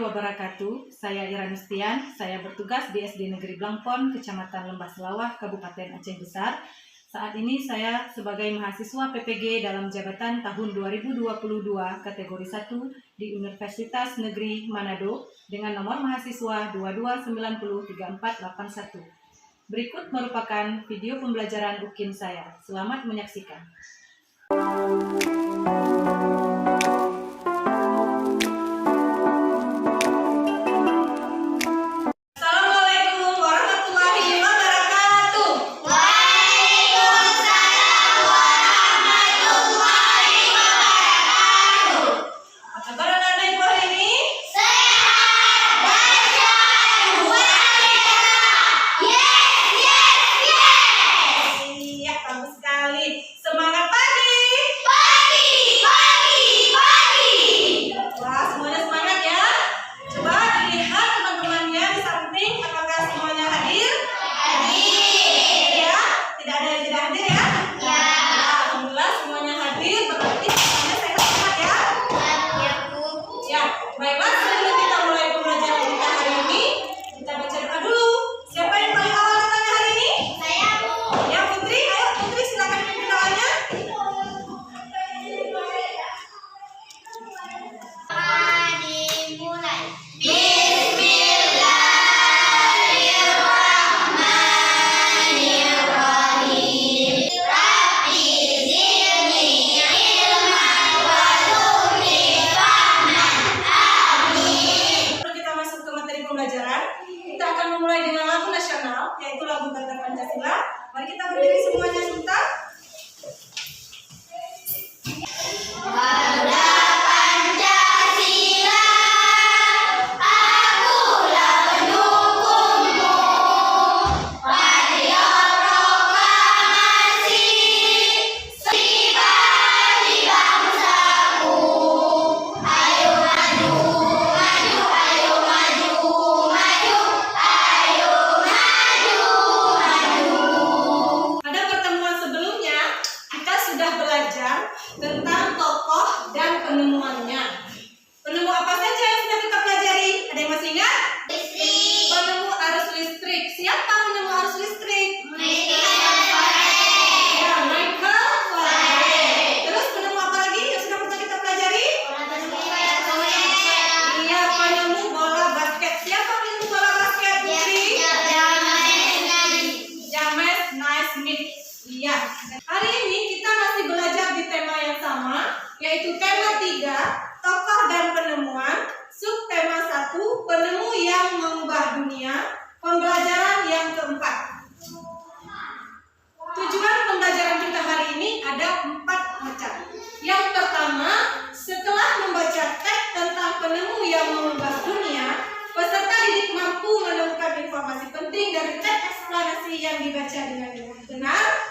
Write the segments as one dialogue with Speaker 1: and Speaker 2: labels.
Speaker 1: wabarakatuh. Saya Ira Nustian. Saya bertugas di SD Negeri Blangpon, Kecamatan Lembah Selawah, Kabupaten Aceh Besar. Saat ini saya sebagai mahasiswa PPG dalam jabatan tahun 2022 kategori 1 di Universitas Negeri Manado dengan nomor mahasiswa 22903481. Berikut merupakan video pembelajaran UKIN saya. Selamat menyaksikan. Kita akan memulai dengan lagu nasional, yaitu lagu Tentang Pancasila. Mari kita berdiri semuanya sebentar. Tentang tokoh dan penemuannya. Penemu apa saja yang sudah kita pelajari? Ada yang masih ingat? Listrik. Penemu arus listrik. Siapa penemu arus listrik? Michael Faraday. Terus penemu apa lagi yang sudah pernah kita pelajari? Iya, penemu bola basket. Siapa penemu bola basket? James Naismith. Iya. Hari ini kita masih belajar di tema yang sama, yaitu tema 3, tokoh dan penemuan, subtema 1, penemu yang mengubah dunia, pembelajaran yang keempat. Tujuan pembelajaran kita hari ini ada 4 macam. Yang pertama, setelah membaca teks tentang penemu yang mengubah dunia, peserta didik mampu menemukan informasi penting dari teks eksplanasi yang dibaca dengan benar.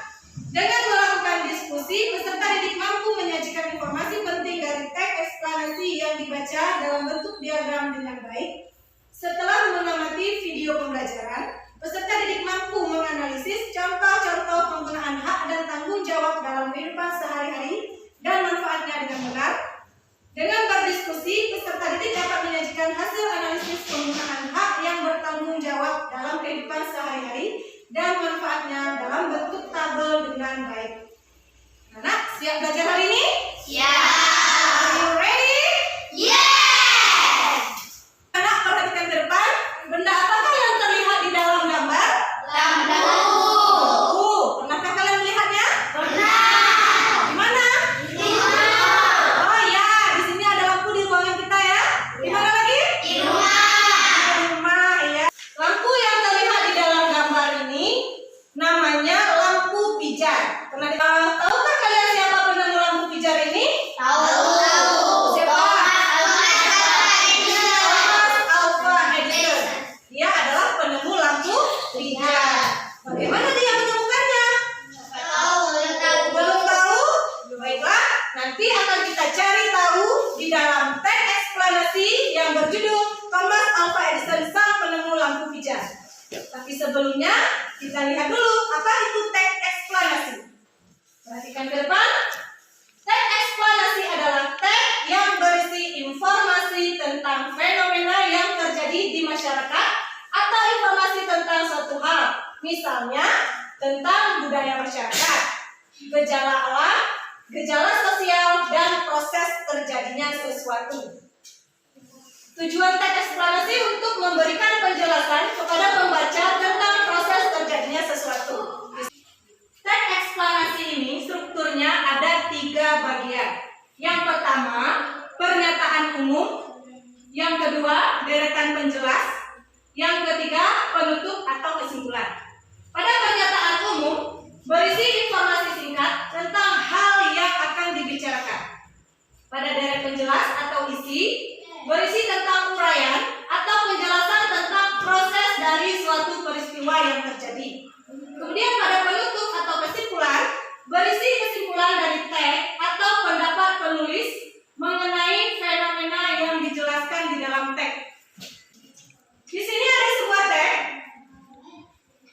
Speaker 1: Dengan melakukan diskusi, peserta didik mampu menyajikan informasi penting dari teks eksplanasi yang dibaca dalam bentuk diagram dengan baik. Setelah mengamati video pembelajaran, peserta didik mampu menganalisis contoh-contoh penggunaan hak dan tanggung jawab dalam kehidupan sehari-hari dan manfaatnya dengan benar. Dengan berdiskusi, peserta didik dapat menyajikan hasil analisis penggunaan hak yang bertanggung jawab dalam kehidupan sehari-hari dan manfaatnya dalam bentuk tabel dengan baik. Anak, siap belajar hari ini? Siap. Are you ready? Yes. Anak, perhatikan ke depan. Benda apakah yang terlihat di dalam gambar? Lampu. Pernahkah kalian melihatnya? Pernah. Di mana? Di rumah. Oh ya, di sini ada lampu di ruangan kita ya. Di mana lagi? Di rumah. Di rumah ya. Lampu yang terlihat di dalam gambar ini namanya lampu pijar. Tahukah kalian siapa penemu lampu pijar ini? Tahu. Siapa? Thomas Alva Edison. Dia adalah penemu lampu pijar. Bagaimana dia menemukannya? Belum tahu? Baiklah, nanti akan kita cari tahu di dalam teks eksplanasi yang berjudul Thomas Alva Edison sang penemu lampu pijar. Tapi sebelumnya kita lihat dulu apa itu teks eksplanasi. Perhatikan ke depan. Teks eksplanasi adalah teks yang berisi informasi tentang tentang fenomena yang terjadi di masyarakat atau informasi tentang suatu hal, misalnya tentang budaya masyarakat, gejala alam, gejala sosial, dan proses terjadinya sesuatu. Tujuan teks eksplanasi untuk memberikan penjelasan kepada pembaca tentang proses terjadinya sesuatu. Teks eksplanasi ini strukturnya ada 3 bagian. Yang pertama, pernyataan umum. Yang kedua, deretan penjelas. Yang ketiga, penutup atau kesimpulan. Pada pernyataan umum, berisi informasi singkat tentang hal yang akan dibicarakan. Pada deret penjelas atau isi, berisi tentang uraian atau penjelasan tentang proses dari suatu peristiwa yang terjadi. Kemudian pada penutup atau kesimpulan, berisi kesimpulan dari teks atau pendapat penulis mengenai fenomena yang dijelaskan di dalam teks. Di sini ada sebuah teks.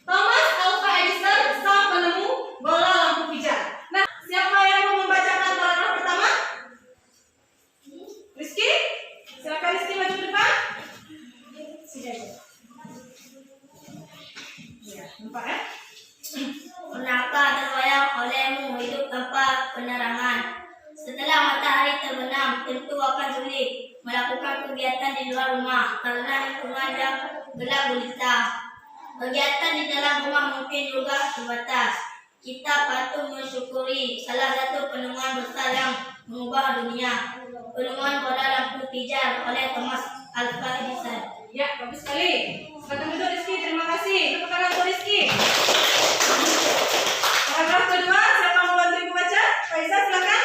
Speaker 1: Thomas Alva Edison, sang penemu bola lampu pijar. Nah, siapa yang mau membacakan paragraf pertama? Rizky? Silakan Rizky maju ke depan. Sudah. Ya, nampak ya?
Speaker 2: Pernahkah terbayang olehmu hidup tanpa penerangan? Setelah matahari terbenam, tentu akan sulit melakukan kegiatan di luar rumah karena lingkungan yang gelap gulita. Kegiatan di dalam rumah mungkin juga terbatas. Kita patut mensyukuri salah satu penemuan besar yang mengubah dunia, penemuan bola lampu pijar oleh Thomas Alva Edison.
Speaker 1: Ya, bagus sekali. Silakan duduk Rizky, terima kasih. Tepuk tangan untuk Rizky. Paragraf kedua, siapa mau bantu ibu baca? Faiza, silakan.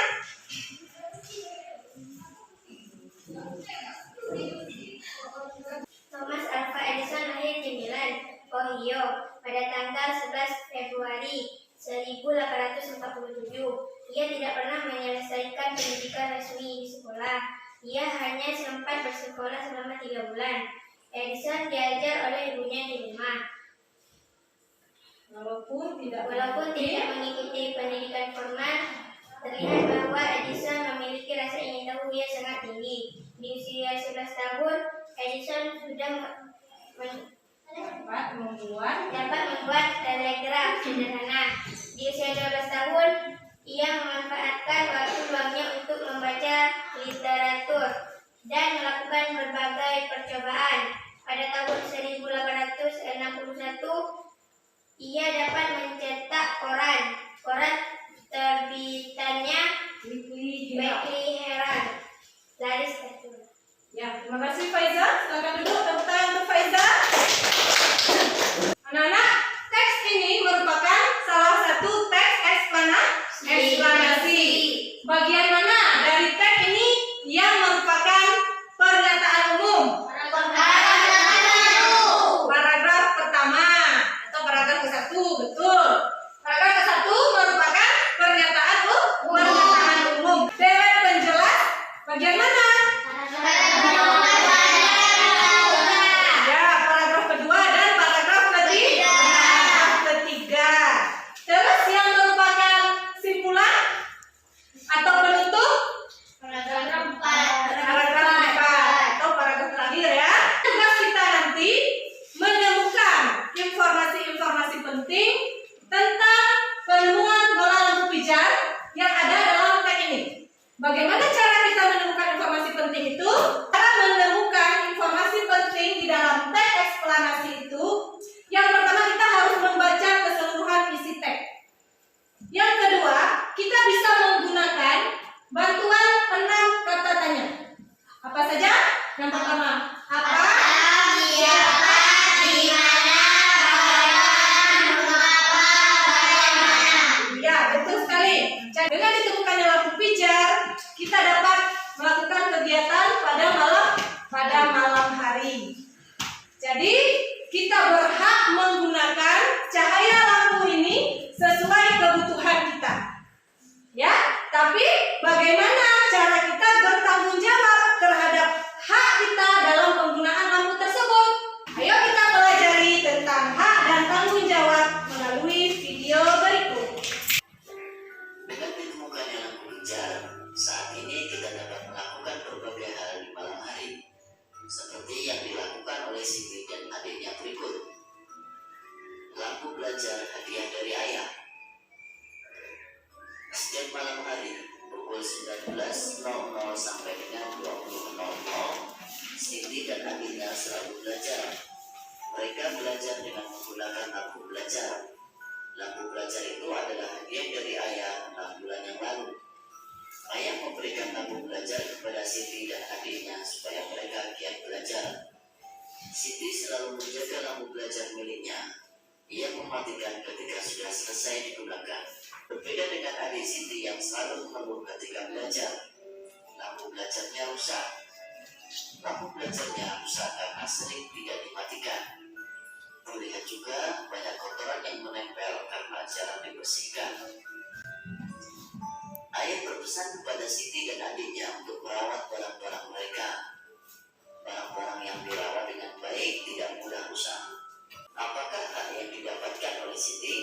Speaker 2: Thomas Alva Edison lahir di Milan, Ohio, pada tanggal 11 Februari 1847. Ia tidak pernah menyelesaikan pendidikan resmi di sekolah. Ia hanya sempat bersekolah selama 3 bulan. Edison diajar oleh ibunya di rumah.
Speaker 1: Walaupun tidak
Speaker 2: mengikuti pendidikan formal, terlihat bahwa Edison memiliki rasa ingin tahu yang sangat tinggi. Di usia 11 tahun, Edison sudah dapat membuat telegraf sederhana. Di usia 12 tahun, ia memanfaatkan waktu luangnya untuk membaca literatur dan melakukan berbagai percobaan. Pada tahun 1861, ia dapat mencetak koran terbitannya Weekly Herald. Laris terjual.
Speaker 1: Ya, terima kasih Faiza. Silakan duduk, tepuk tangan untuk Faiza. Anak-anak, teks ini merupakan salah satu teks eksplanasi. Bagian mana dari teks ini yang merupakan pernyataan umum? Paragraf pertama atau paragraf ke-1, betul. Paragraf ke-1 merupakan pernyataan umum. Deret penjelas bagian mana? Ya, paragraf kedua dan paragraf ketiga. Terus yang merupakan simpulan atau penutup? Paragraf 4 atau paragraf terakhir ya. Tugas kita nanti menemukan informasi-informasi penting tentang penemuan bola lampu pijar yang ada dalam teks ini. Bagaimana cara kita menemukan informasi penting itu? Cara menemukan informasi penting di dalam teks eksplanasi itu, yang pertama kita harus membaca keseluruhan isi teks. Yang kedua, kita bisa menggunakan bantuan 6 kata tanya. Apa saja? Yang pertama, apa?
Speaker 2: Siapa? Di mana? Kapan? Mengapa? Bagaimana?
Speaker 1: Ya, betul sekali. Dengan ditemukannya lampu pijar, kita dapat melakukan kegiatan pada malam hari. Jadi, kita berhak menggunakan cahaya lampu ini sesuai kebutuhan kita. Ya, tapi bagaimana cara kita bertanggung jawab terhadap hak kita dalam penggunaan lampu tersebut? Ayo kita pelajari tentang hak dan tanggung jawab melalui video berikut.
Speaker 3: Dengan ditemukannya lampu pijar, saat ini kita dapat melakukan berbagai hal di malam hari. belajar dengan menggunakan lampu belajar. Lampu belajar itu adalah hadiah dari ayah 6 bulan yang lalu. Ayah memberikan lampu belajar kepada Siti dan adiknya supaya mereka giat belajar. Siti selalu menjaga lampu belajar miliknya. Ia mematikan ketika sudah selesai digunakan. Berbeda dengan adik Siti yang selalu mengeluh ketika belajar. Lampu belajarnya rusak. Lampu belajarnya rusak karena sering tidak dimatikan. Terlihat juga banyak kotoran yang menempel karena jarang dibersihkan. Ayah berpesan kepada Siti dan adiknya untuk merawat barang-barang mereka. Barang-barang yang dirawat dengan baik tidak mudah rusak. Apakah hak yang didapatkan oleh Siti?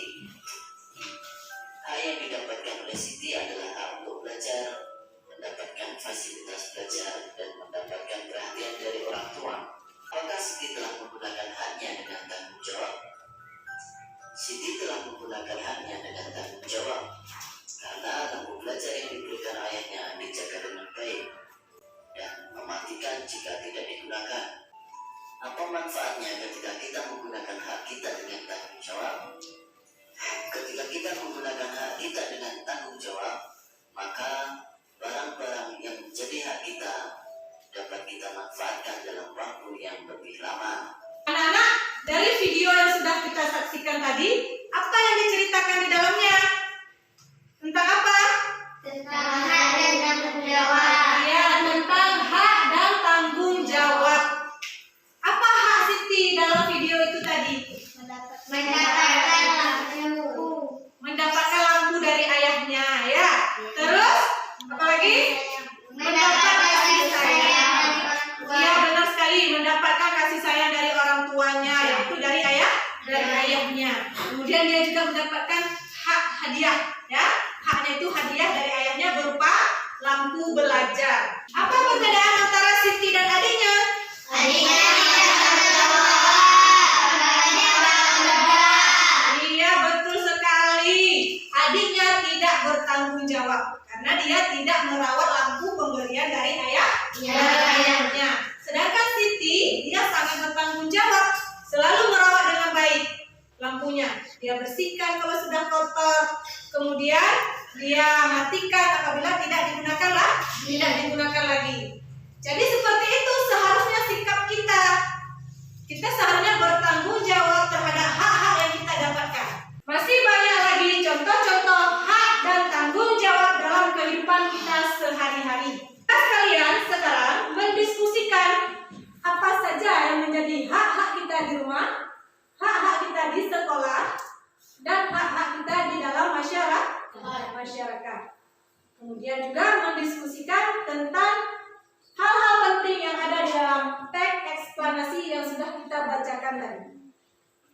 Speaker 3: Hak yang didapatkan oleh Siti adalah hak untuk belajar, mendapatkan fasilitas belajar, dan mendapatkan perhatian dari orang tua. Apakah Siti telah menggunakan haknya dengan tanggung jawab? Siti telah menggunakan haknya dengan tanggung jawab. Karena lampu belajar yang diberikan ayahnya dijaga dengan baik dan mematikan jika tidak digunakan. Apa manfaatnya ketika kita menggunakan hak kita dengan tanggung jawab? Ketika kita menggunakan hak kita dengan tanggung jawab, maka barang-barang yang menjadi hak kita dapat kita manfaatkan dalam waktu yang lebih lama.
Speaker 1: Anak-anak, dari video yang sudah kita saksikan tadi, apa yang diceritakan di dalamnya? Tentang apa?
Speaker 2: Tentang hak dan tanggung jawab.
Speaker 1: Ya, tentang hak dan tanggung jawab. Apa hak Siti dalam video itu tadi?
Speaker 2: Mendapatkan lampu.
Speaker 1: Mendapatkan lampu dari ayahnya, ya. Terus, apa lagi? Mendapatkan kasih sayang. Ya, benar sekali. Mendapatkan kasih sayang dari orang tuanya, yaitu dari ayahnya. Kemudian dia juga mendapatkan hak hadiah, ya. Haknya itu hadiah dari ayahnya berupa lampu belajar. Apa perbedaan antara Siti dan adiknya?
Speaker 2: Adiknya tidak tanggung jawab. Kakaknya tanggung jawab.
Speaker 1: Iya, betul sekali. Adiknya tidak bertanggung jawab karena dia tidak merawat lampu pemberian dari ayahnya. Sedangkan Siti, dia sangat bertanggung jawab, selalu merawat dengan baik lampunya. Dia bersihkan kalau sudah kotor, kemudian dia matikan apabila tidak digunakan lagi. Jadi seperti itu seharusnya sikap kita. Kita seharusnya bertanggung jawab terhadap hak-hak yang kita dapatkan. Masih banyak lagi contoh-contoh hak dan tanggung jawab dalam kehidupan kita sehari-hari. Kita sekalian sekarang mendiskusikan apa saja yang menjadi hak-hak kita di rumah, hak-hak kita di sekolah, dan hak-hak kita di dalam masyarakat. Kemudian juga mendiskusikan tentang hal-hal penting yang ada di dalam teks eksplanasi yang sudah kita bacakan tadi.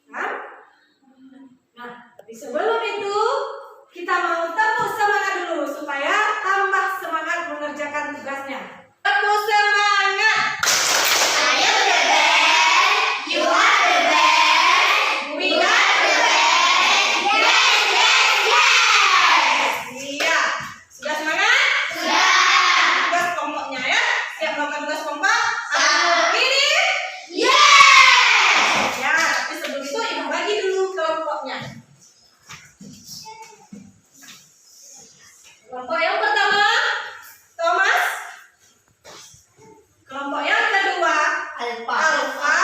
Speaker 1: Nah, tapi sebelum itu kita mau tepuk semangat dulu supaya tambah semangat mengerjakan tugasnya. Tepuk semangat!
Speaker 2: Ayo the best. You are the best.
Speaker 1: We are the best.
Speaker 2: Yes, yes, yes.
Speaker 1: Iya, sudah semangat?
Speaker 2: Sudah.
Speaker 1: Tugas kelompoknya ya. Siap melakukan tugas kelompok? Ini?
Speaker 2: Yes.
Speaker 1: Ya, tapi sebelum itu ibu bagi dulu kelompoknya. Kelompok yang pertama, Thomas. Kelompok yang kedua,
Speaker 2: Alfa.
Speaker 1: Alfa.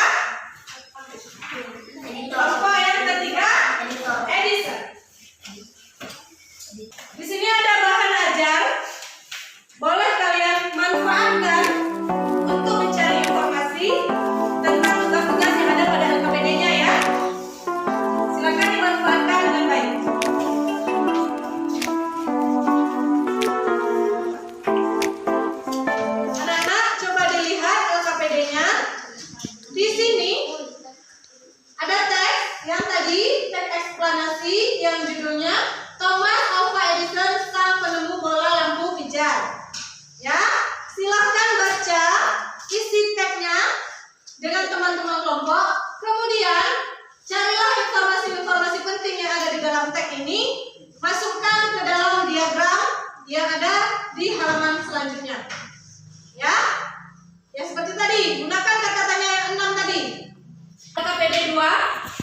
Speaker 1: Kelompok yang ketiga, Edison. Di sini ada bahan ajar. Boleh kalian manfaatkan untuk mencari informasi tentang tugas-tugas yang ada pada LKPD-nya ya. Silakan dimanfaatkan dengan baik. Anak-anak, coba dilihat LKPD-nya. Di sini ada teks yang tadi, teks eksplanasi yang judulnya Thomas Alva Edison, sang penemu bola lampu pijar. Ya, silahkan baca isi teksnya dengan teman-teman kelompok. Kemudian carilah informasi-informasi penting yang ada di dalam teks ini, masukkan ke dalam diagram yang ada di halaman selanjutnya. Ya, ya seperti tadi, gunakan kata tanya yang 6 tadi. KPD 2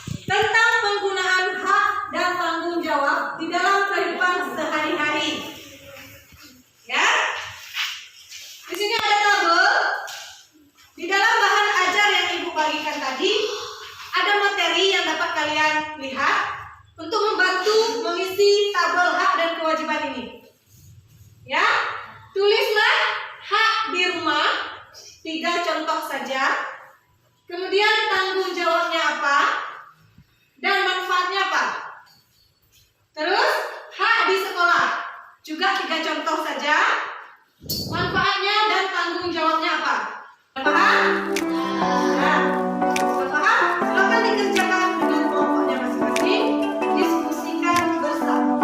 Speaker 1: kalian lihat untuk membantu mengisi tabel hak dan kewajiban ini. Ya, tulislah hak di rumah, 3 contoh saja. Kemudian tanggung jawabnya apa dan manfaatnya apa. Terus hak di sekolah, juga 3 contoh saja. Manfaatnya dan tanggung jawabnya apa? Paham? Nah, sudah paham? Silakan dikerjakan dengan kelompoknya masing-masing. Diskusikan bersama.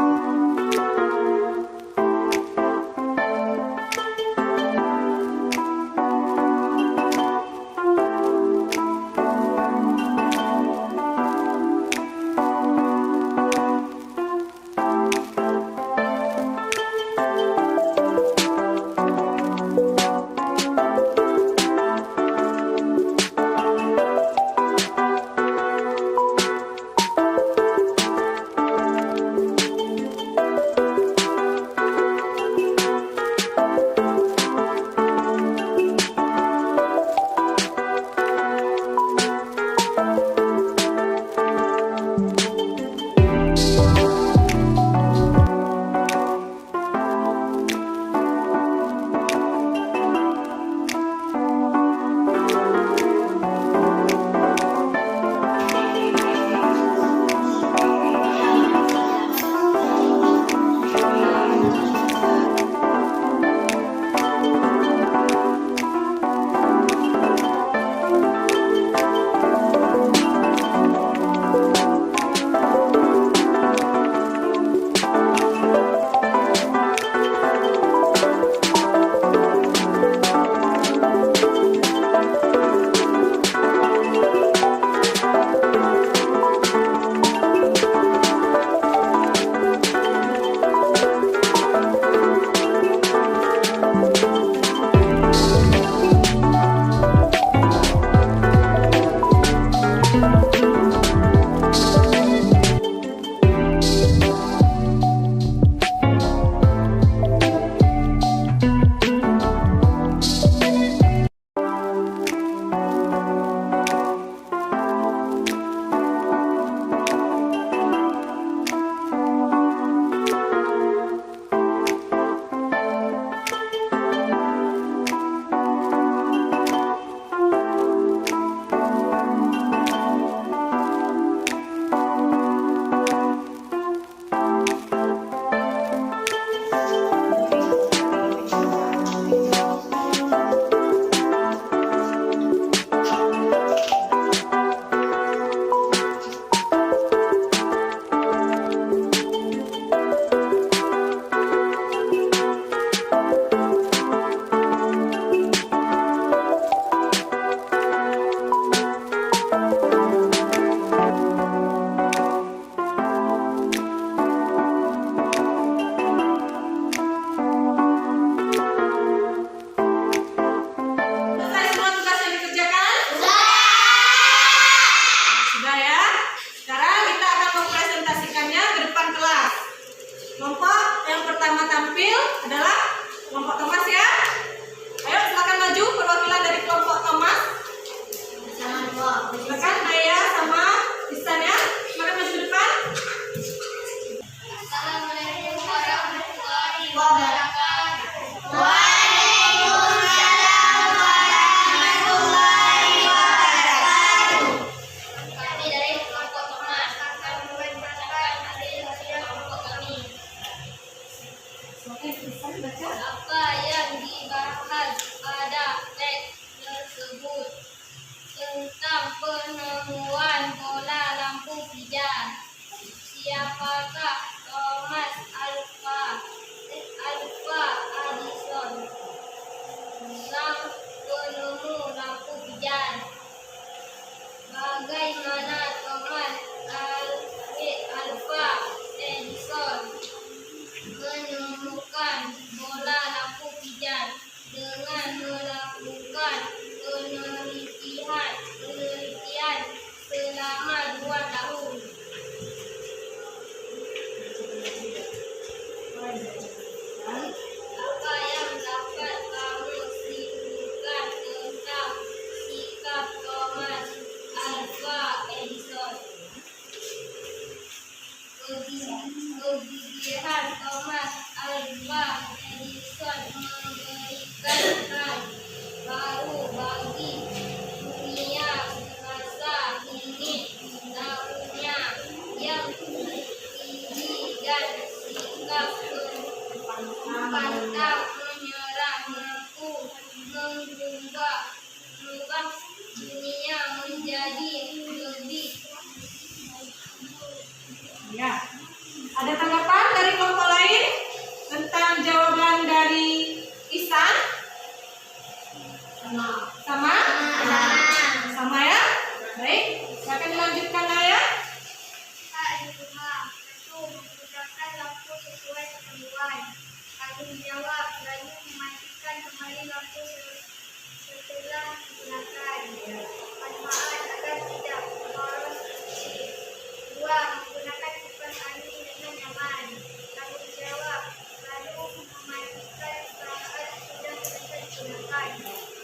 Speaker 2: Siapakah Thomas Alva Edison, sang penemu lampu pijar? Bagaimana Thomas Alva Edison menemukan bola lampu pijar? Dengan melakukan penelitian selama 2 tahun. Apa yang dapat kamu simpulkan tentang sikap Thomas Alva Edison? Kemudian Thomas Alva Edison memberikan hal baru bagi dunia semasa ini. Tahunnya yang tinggi dan sikap pantang menyerah mampu mengubah dunia menjadi lebih.
Speaker 1: Ya. Ada tanggapan dari kelompok lain tentang jawaban dari Ihsan? Sama? Sama ya? Baik, silakan dilanjutkan ya.
Speaker 2: Di rumah tentu menggunakan lampu sesuai keperluan. Tanggung jawab lalu mematikan kembali lampu setelah digunakan. Manfaat agar tidak boros listrik. 2. Menggunakan kipas angin dengan nyaman. Tanggung jawab lalu mematikan saat sudah selesai digunakan.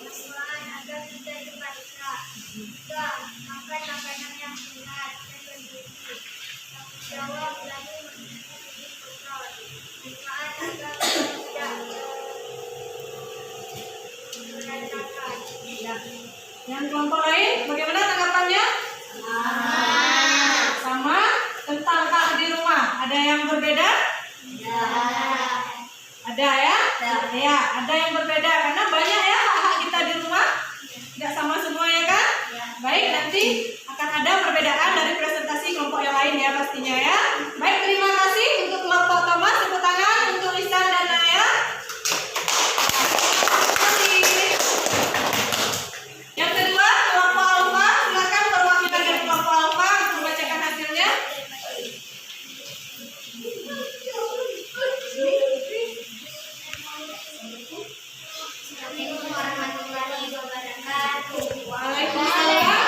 Speaker 2: Manfaat agar tidak cepat rusak. 3. Makan makanan yang sehat dan bergizi. Tanggung jawab lalu mengikuti kontrol. Manfaat agar tidak berantakan.
Speaker 1: Ya. Yang kelompok lain, bagaimana tanggapannya? Sama? Tentang hak di rumah, ada yang berbeda? Ada ya? Ya, ada yang berbeda karena banyak ya hak-hak kita di rumah. Tidak sama semua ya kan? Baik, nanti akan ada perbedaan dari presentasi kelompok yang lain ya pastinya ya. Baik, terima kasih untuk kelompok Thomas. Tepuk tangan untuk Ihsan dan Naya. Yang kedua, kelompok Alfa. Silakan perwakilan dari kelompok Alfa untuk membacakan hasilnya.
Speaker 2: Assalamualaikum warahmatullahi wabarakatuh.
Speaker 1: Waalaikumsalam.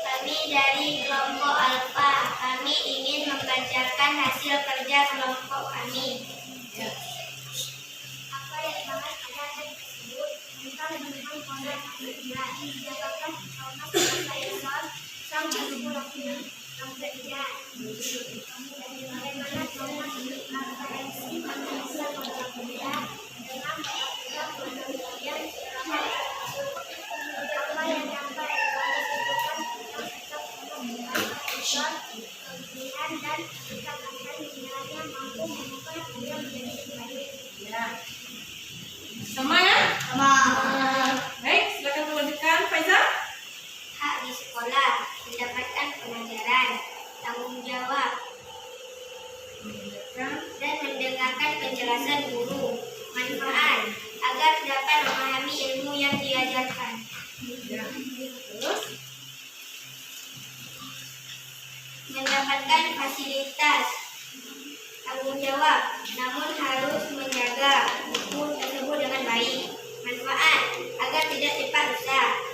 Speaker 2: Kami dari kelompok Alfa, kami ingin membacakan hasil kerja kelompok kami. Apa yang dibahas pada teks tersebut? Kita menemukan pola yang dijabarkan selama selesai sampai 10 waktunya sampai dia. Bagaimana Thomas mengintervensi manusia pada berbeda dengan melakukan penelitian apa yang dapat disebutkan tentang sikap untuk kemudian dan sikap akan dinilainya mampu mengubah dia menjadi baik.
Speaker 1: Ya. Sama ya? Sama. Baik, silakan melanjutkan Faiza.
Speaker 2: Hak di sekolah, mendapatkan pelajaran, tanggung jawab, dan mendengarkan penjelasan guru. Manfaat, agar dapat memahami ilmu yang diajarkan.
Speaker 1: Ya. Terus?
Speaker 2: Mendapatkan fasilitas, tanggung jawab, namun harus menjaga buku tersebut dengan baik. Manfaat, agar tidak cepat rusak.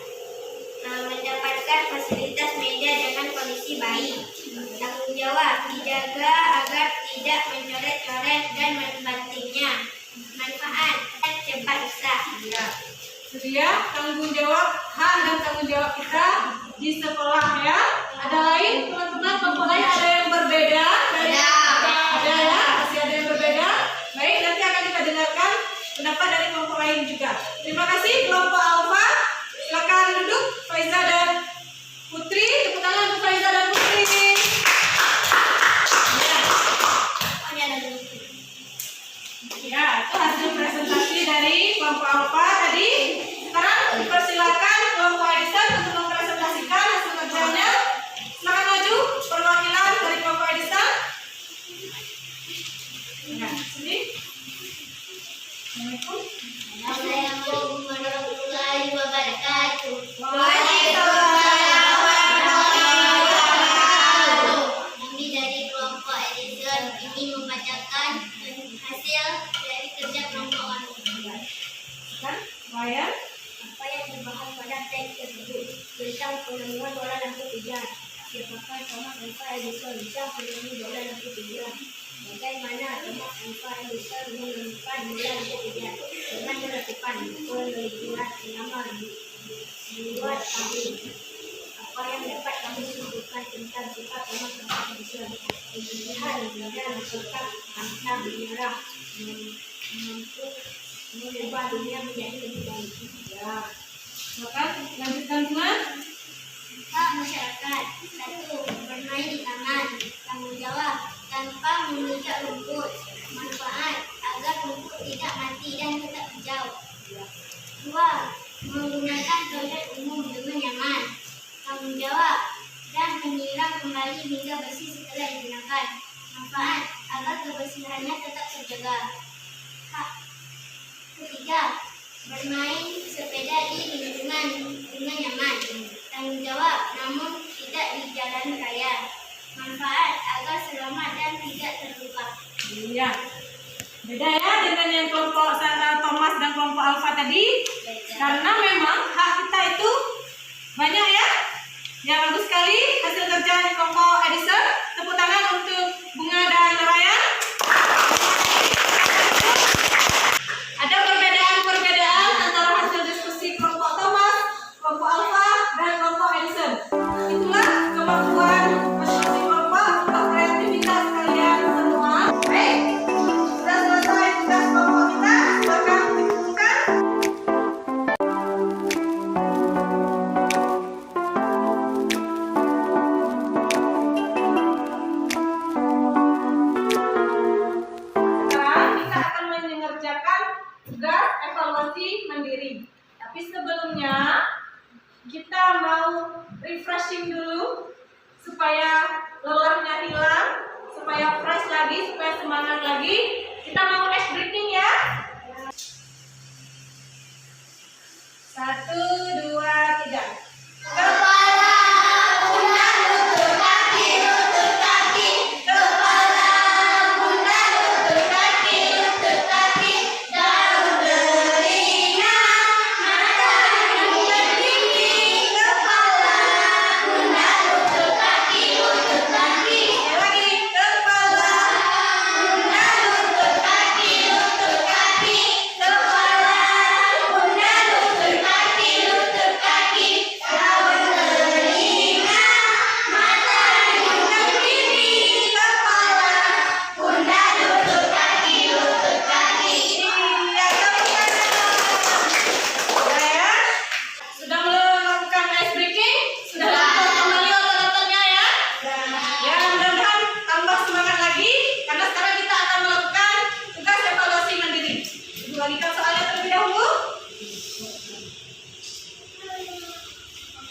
Speaker 2: Mendapatkan fasilitas meja dengan kondisi baik. Tanggung jawab, dijaga agar tidak mencoret-coret dan membantingnya. Manfaat, cepat rusak.
Speaker 1: Ya. Sedia tanggung jawab, hak dan tanggung jawab kita di sekolah ya. Ada lain teman-teman kelompok lain ada yang berbeda? Ada ya, masih ada yang berbeda. Baik, nanti akan kita dengarkan pendapat dari kelompok lain juga. Terima kasih kelompok Alfa. Silakan duduk Faiza dan Putri. Tepuk tangan untuk Faiza dan Putri. Ya, itu hasil presentasi dari kelompok Alfa tadi. Sekarang dipersilakan kelompok Edison untuk mempresentasikan hasil kerjanya. Silakan maju perwakilan dari kelompok Edison. Ya, sini. Assalamualaikum.
Speaker 2: Assalamualaikum warahmatullahi wabarakatuh. Kami dari kelompok Edison ingin membacakan hasil dari kerja kelompok kami.
Speaker 1: Kan, Ryan.
Speaker 2: Apa yang dibahas pada teks tersebut tentang penemuan bola lampu pijar. Siapakah Thomas Alva Edison yang penemu bola lampu pijar? Bagaimana Thomas Alva Edison menemukan bola lampu pijar? Dengan melakukan penelitian selama 2 tahun. Apa yang dapat kami sebutkan tentang sifat Thomas Alva kegigihan dan berkat angka menyerah mengubah dunia menjadi lebih baik.
Speaker 1: Ya. Silakan lanjutkan Mas.
Speaker 2: Hak masyarakat. 1. Bermain di taman. Tanggung jawab tanpa menginjak rumput. Manfaat agar rumput tidak mati dan tetap hijau. 2. Menggunakan toilet umum dengan nyaman. Tanggung jawab dan menyiram kembali hingga bersih setelah digunakan. Manfaat agar kebersihannya tetap terjaga. Hak ketiga, bermain sepeda di lingkungan dengan nyaman. Tanggung jawab namun tidak di jalan raya. Manfaat agar selamat dan tidak terluka.
Speaker 1: Iya. Beda ya dengan yang kelompok Thomas dan kelompok Alpha tadi. Karena memang hak kita itu banyak ya. Ya, bagus sekali hasil kerja kelompok Edison. Tepuk tangan untuk Bunga dan Ryan. Ada perbedaan antara hasil diskusi kelompok Thomas, kelompok Alpha, dan kelompok Edison. Itulah kemampuan masing-masing kelompok untuk kreativitas kalian semua. Baik, sudah selesai tugas kelompok kita. Silakan dibukukan. Sekarang kita akan mengerjakan tugas evaluasi mandiri. Tapi sebelumnya kita mau refreshing dulu supaya lelahnya hilang, supaya fresh lagi, supaya semangat lagi. Kita mau ice breaking ya. 1, 2, 3. Kepala, pundak, lutut, kaki, lutut, kaki. Kepala, pundak, lutut, kaki, lutut, kaki. Daun telinga, mata, hidung, berdiri. Kepala, pundak, lutut, kaki, lutut, kaki. Sekali lagi. Kepala, pundak, lutut, kaki, lutut, kaki. Kepala, pundak, lutut, kaki, lutut, kaki. Daun telinga, mata, hidung, berdiri. Kepala, pundak, lutut, kaki, lutut, kaki. Iya, tepuk tangan. Sudah ya? Sudah melakukan ice breaking? Sudah lakukan kembali otot-ototnya ya? Ya, mudah-mudahan tambah semangat lagi karena sekarang kita akan melakukan tugas evaluasi mandiri. Ibu bagikan soalnya terlebih dahulu.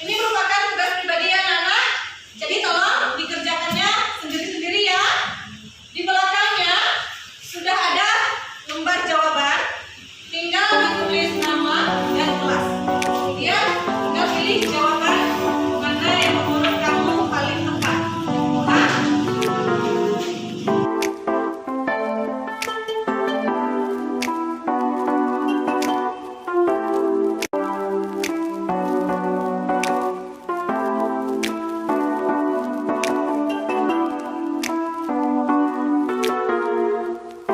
Speaker 1: Ini merupakan tugas pribadi ya anak. Jadi tolong dikerjakannya sendiri-sendiri ya. Di belakangnya sudah ada lembar jawaban. Tinggal ditulis nama dan kelas. Kemudian tinggal pilih jawaban mana yang menurut kamu paling tepat. Hah?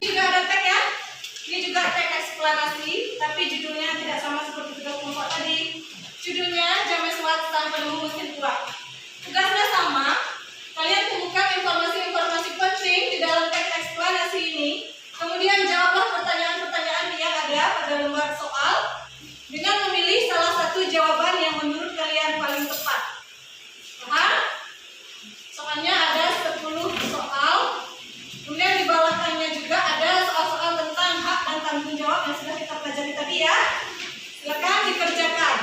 Speaker 1: Ini juga ada tag ya. Ini juga tag eksplanasi, tapi judulnya tidak sama seperti tugas kelompok tadi. Judulnya James Watt sang penemu mesin uap. Tugasnya sama. Kalian temukan informasi-informasi penting di dalam tag eksplanasi ini. Kemudian jawablah pertanyaan-pertanyaan yang ada pada lembar soal dengan memilih salah satu jawaban yang menurut kalian paling tepat. Paham? Soalnya ada 10 soal. Kemudian di belakangnya juga ada soal-soal tentang hak dan tanggung jawab yang sudah kita pelajari tadi ya. Silakan dikerjakan.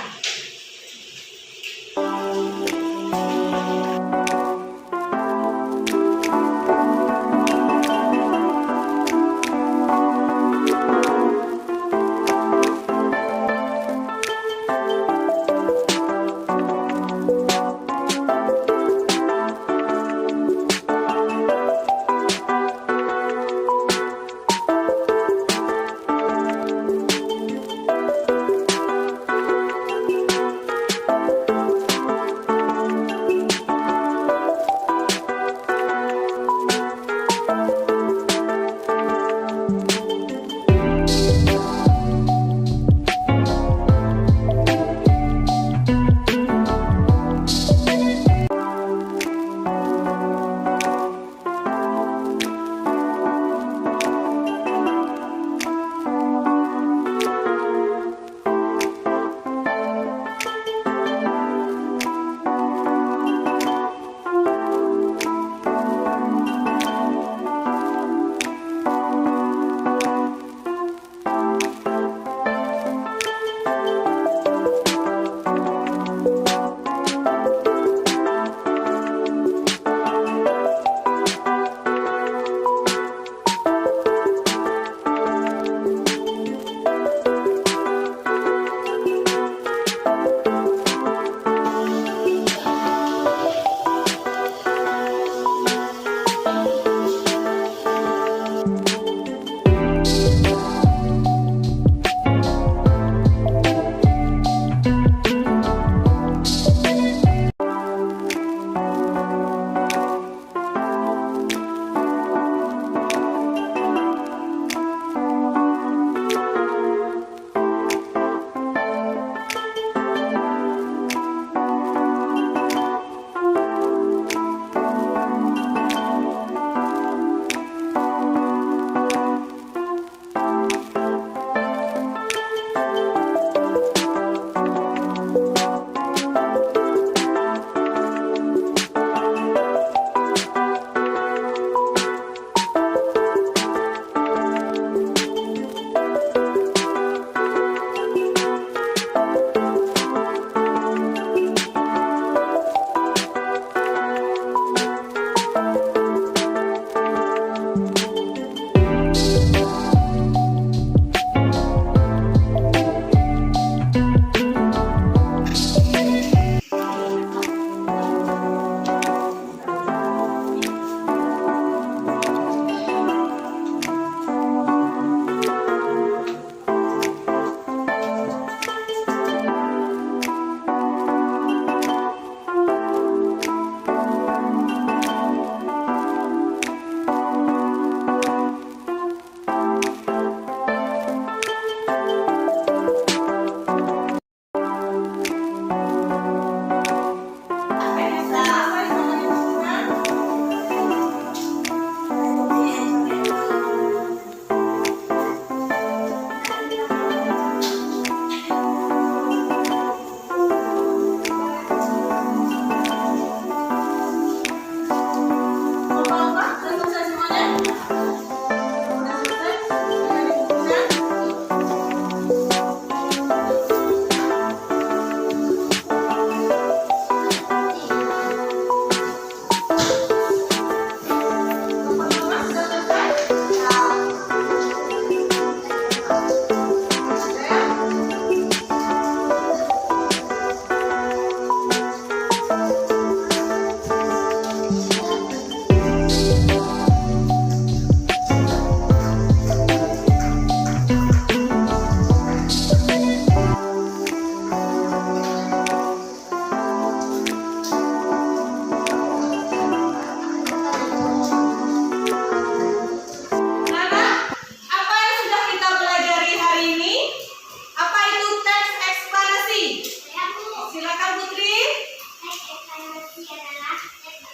Speaker 2: Eksplorasi adalah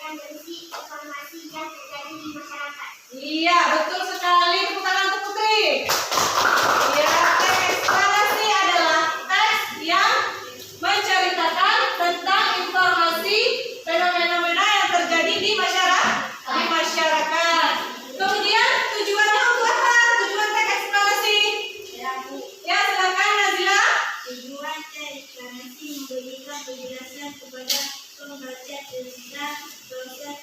Speaker 2: yang berisi informasi yang terjadi di masyarakat.
Speaker 1: Iya, betul sekali. Tepuk tangan untuk Putri. Iya, teks eksplorasi adalah teks yang menceritakan tentang informasi fenomena-fenomena yang terjadi di masyarakat. Kemudian tujuannya untuk apa? Tujuan teks eksplorasi. Ya, silakan Nazila.
Speaker 2: Tujuan deklarasi memberikan penjelasan kepada pembaca tentang proses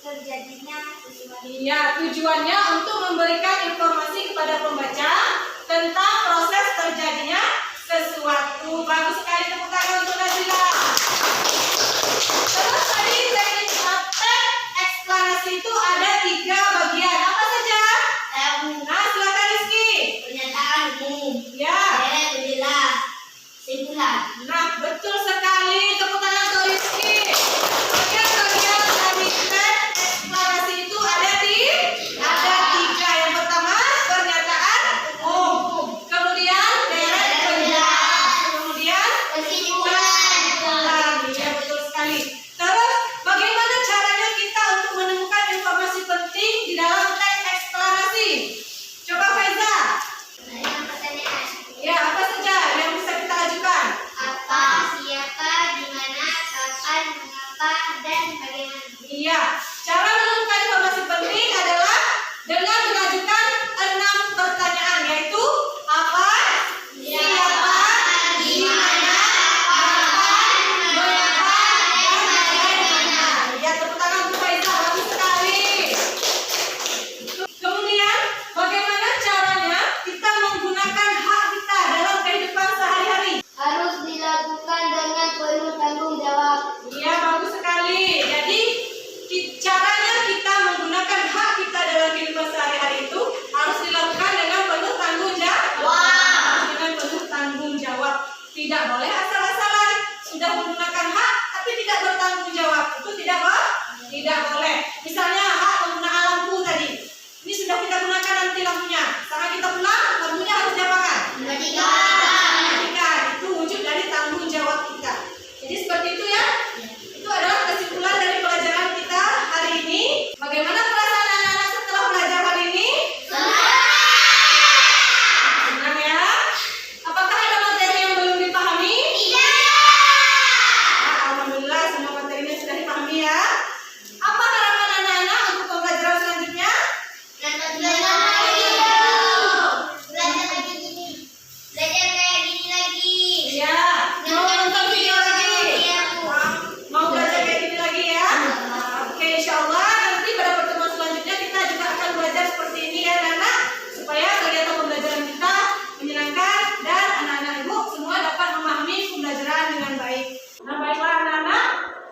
Speaker 2: terjadinya sesuatu.
Speaker 1: Iya, tujuannya untuk memberikan informasi kepada pembaca tentang proses terjadinya sesuatu. Bagus sekali, tepuk tangan untuk Nazila. Terus tadi teknik teks eksplanasi itu ada 3 bagian. Apa saja? Nah, silakan Rizky.
Speaker 2: Pernyataan umum,
Speaker 1: Ya.
Speaker 2: penjelas, simpulan.
Speaker 1: Nah, betul sekali. Tepuk tangan untuk Rizky. Bagian-bagian dari teks eksplanasi itu ada 3. Yang pertama, pernyataan umum. Kemudian, deret penjelasan. Kemudian, kesimpulan. Ya, betul sekali. Terus, bagaimana caranya kita untuk menemukan informasi penting di dalam teks eksplanasi? Coba Faiza.
Speaker 2: Yang pertanyaan,
Speaker 1: Ya, apa saja yang bisa kita ajukan?
Speaker 2: apa, siapa, di mana, kapan, mengapa, dan bagaimana.
Speaker 1: Iya, cara menemukan informasi penting adalah dengan mengajukan 6 pertanyaan, yaitu apa, siapa, di mana, kapan, mengapa, dan bagaimana. Ya, tepuk tangan untuk Faiza, bagus sekali. Kemudian, bagaimana caranya kita menggunakan hak kita dalam kehidupan sehari-hari?
Speaker 2: Harus dilakukan dengan penuh tanggung jawab.
Speaker 1: Iya, bagus sekali. Jadi, caranya kita menggunakan hak kita dalam kehidupan sehari-hari itu harus dilakukan dengan penuh tanggung jawab. Dengan penuh tanggung jawab. Tidak boleh asal-asalan. Sudah menggunakan hak, tapi tidak bertanggung jawab. Itu tidak boleh. Misalnya hak menggunakan lampu tadi. Ini sudah kita gunakan nanti lampunya. Saat kita pulang, lampunya harus diapakan? Dimatikan. Itu wujud dari tanggung jawab kita. Jadi seperti itu ya. Itu adalah kesimpulan dari pelajaran kita hari ini. Bagaimana perasaan anak-anak setelah belajar hari ini? Senang ya? Apakah ada materi yang belum dipahami? Nah, alhamdulillah semua materinya sudah dipahami ya. Apa harapan anak-anak untuk pembelajaran selanjutnya?
Speaker 2: Belajar kayak gini lagi.
Speaker 1: Ya, mau nonton video lagi? Mau belajar kayak gini lagi ya? Oke, insya Allah nanti pada pertemuan selanjutnya kita juga akan belajar seperti ini ya anak-anak, supaya kegiatan pembelajaran kita menyenangkan dan anak-anak ibu semua dapat memahami pembelajaran dengan baik. Nah, baiklah anak-anak,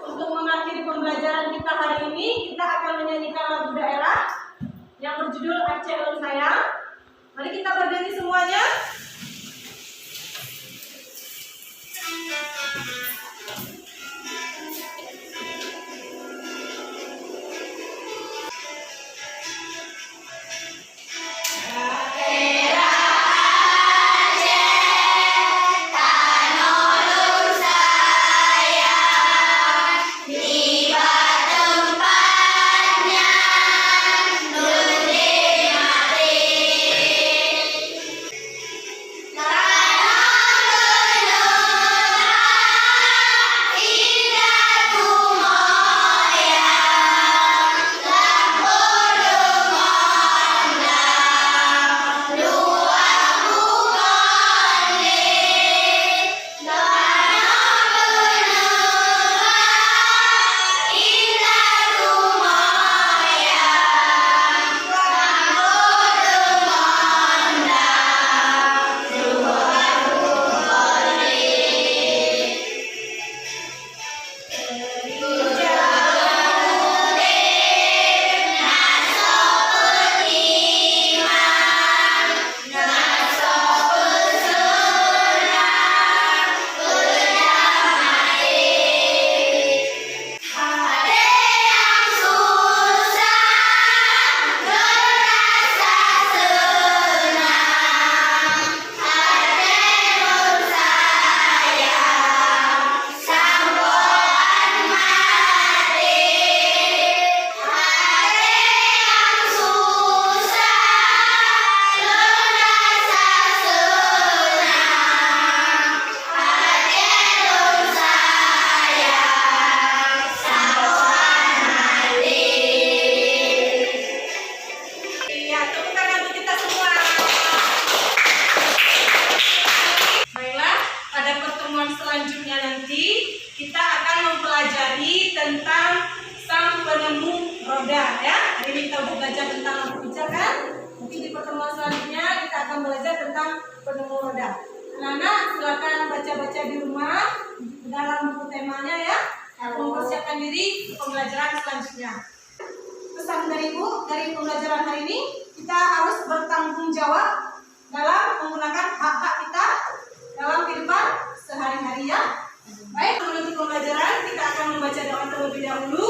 Speaker 1: untuk mengakhiri pembelajaran kita hari ini kita akan menyanyikan lagu daerah yang berjudul Aceh Lun Sayang. Mari kita berdiri semuanya. roda ya. Hari ini kita udah belajar tentang lampu hijau kan? Mungkin di pertemuan selanjutnya kita akan belajar tentang penemu roda. Anak-anak silakan baca-baca di rumah dalam buku temanya ya. Mempersiapkan diri untuk pembelajaran selanjutnya. Pesan dari Ibu dari pembelajaran hari ini, kita harus bertanggung jawab dalam menggunakan hak-hak kita dalam kehidupan sehari-hari ya. Baik, menutup pembelajaran kita akan membaca doa terlebih dahulu.